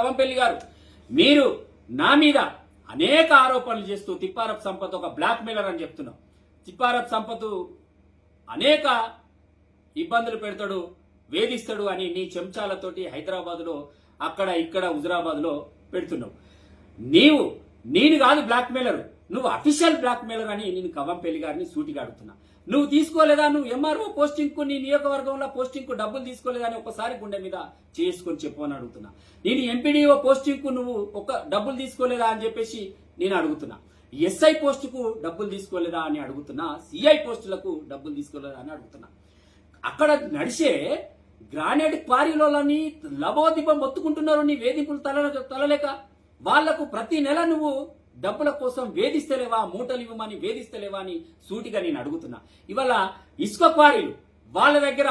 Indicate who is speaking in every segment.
Speaker 1: కవంపల్లి గారు, మీరు నా మీద అనేక ఆరోపణలు చేస్తూ తిప్పారపు సంపత్ ఒక బ్లాక్ మెయిలర్ అని చెప్తున్నావు. తిప్పారపు సంపత్ అనేక ఇబ్బందులు పెడతాడు, వేధిస్తాడు అని నీ చెంచాలతోటి హైదరాబాద్లో అక్కడ ఇక్కడ హుజరాబాద్లో పెడుతున్నావు. నేను కాదు బ్లాక్ మెయిలర్, నువ్వు అఫీషియల్ బ్లాక్ మెయిలర్ అని నేను కవంపల్లి గారిని సూటిగా అడుగుతున్నా. నువ్వు తీసుకోలేదా? నువ్వు ఎంఆర్ఓ పోస్టింగ్ కు నీ నియోజకవర్గంలో పోస్టింగ్ కు డబ్బులు తీసుకోలేదా అని ఒకసారి గుండె మీద చేసుకొని చెప్పు అని అడుగుతున్నా. నేను ఎంపీడీఓ పోస్టింగ్ కు నువ్వు డబ్బులు తీసుకోలేదా అని చెప్పేసి నేను అడుగుతున్నా. ఎస్ఐ పోస్ట్ కు డబ్బులు తీసుకోలేదా అని అడుగుతున్నా. సిఐ పోస్టులకు డబ్బులు తీసుకోలేదా అని అడుగుతున్నా. అక్కడ నడిచే గ్రానైట్ క్వారీలోని లబోదిబం మొత్తుకుంటున్నారు నీ వేధింపులు తలలేక. వాళ్లకు ప్రతి నెల నువ్వు డబ్బుల కోసం వేధిస్తలేవా, మూటలు ఇవ్వమని వేధిస్తలేవా అని సూటిగా నేను అడుగుతున్నా. ఇవాళ ఇసుక క్వారీలు వాళ్ళ దగ్గర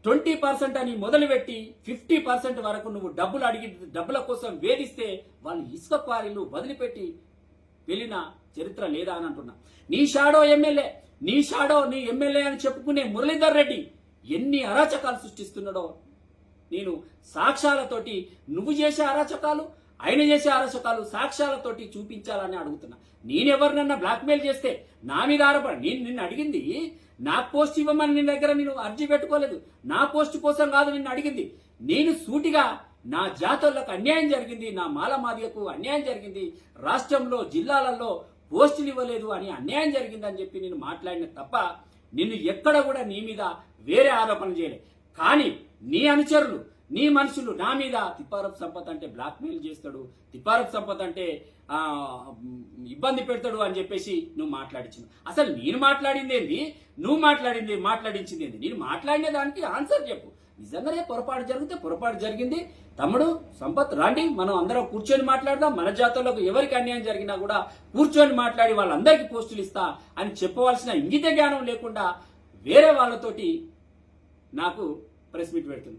Speaker 1: 20% అని మొదలుపెట్టి 50% వరకు నువ్వు డబ్బుల కోసం వేధిస్తే వాళ్ళు ఇసుక క్వారీలు వదిలిపెట్టి వెళ్ళిన చరిత్ర లేదా అని అంటున్నా. నీ ఎమ్మెల్యే అని చెప్పుకునే మురళీధర్ రెడ్డి ఎన్ని అరాచకాలు సృష్టిస్తున్నాడో నేను సాక్ష్యాలతోటి, నువ్వు చేసే అరాచకాలు ఆయన చేసే అరాచకాలు సాక్ష్యాలతోటి చూపించాలని అడుగుతున్నా. నేనెవరినన్నా బ్లాక్మెయిల్ చేస్తే నా మీద ఆరోపణ. నేను నిన్ను అడిగింది నా పోస్ట్ ఇవ్వమని నీ దగ్గర నేను అర్జీ పెట్టుకోలేదు. నా పోస్ట్ కోసం కాదు నిన్ను అడిగింది. నేను సూటిగా నా జాతరులకు అన్యాయం జరిగింది, నా మాలమాదిగకు అన్యాయం జరిగింది, రాష్ట్రంలో జిల్లాలలో పోస్టులు ఇవ్వలేదు అని అన్యాయం జరిగిందని చెప్పి నేను మాట్లాడిన తప్ప నిన్ను ఎక్కడ కూడా నీ మీద వేరే ఆరోపణ చేయలేదు. కానీ నీ అనుచరులు, నీ మనుషులు నా మీద తిప్పారపు సంపత్ అంటే బ్లాక్మెయిల్ చేస్తాడు, తిప్పారపు సంపత్ అంటే ఇబ్బంది పెడతాడు అని చెప్పేసి నువ్వు మాట్లాడించు. అసలు నేను మాట్లాడింది ఏంది, నువ్వు మాట్లాడించింది ఏంది? నేను మాట్లాడిన దానికి ఆన్సర్ చెప్పు. నిజంగానే పొరపాటు జరిగితే పొరపాటు జరిగింది తమ్ముడు సంపత్, రండి మనం అందరం కూర్చొని మాట్లాడదాం. మన జాతరలకు ఎవరికి అన్యాయం జరిగినా కూడా కూర్చొని మాట్లాడి వాళ్ళందరికీ పోస్టులు ఇస్తా అని చెప్పవలసిన ఇంగిత జ్ఞానం లేకుండా వేరే వాళ్ళతోటి నాకు ప్రెస్ మీట్ పెడుతుంది.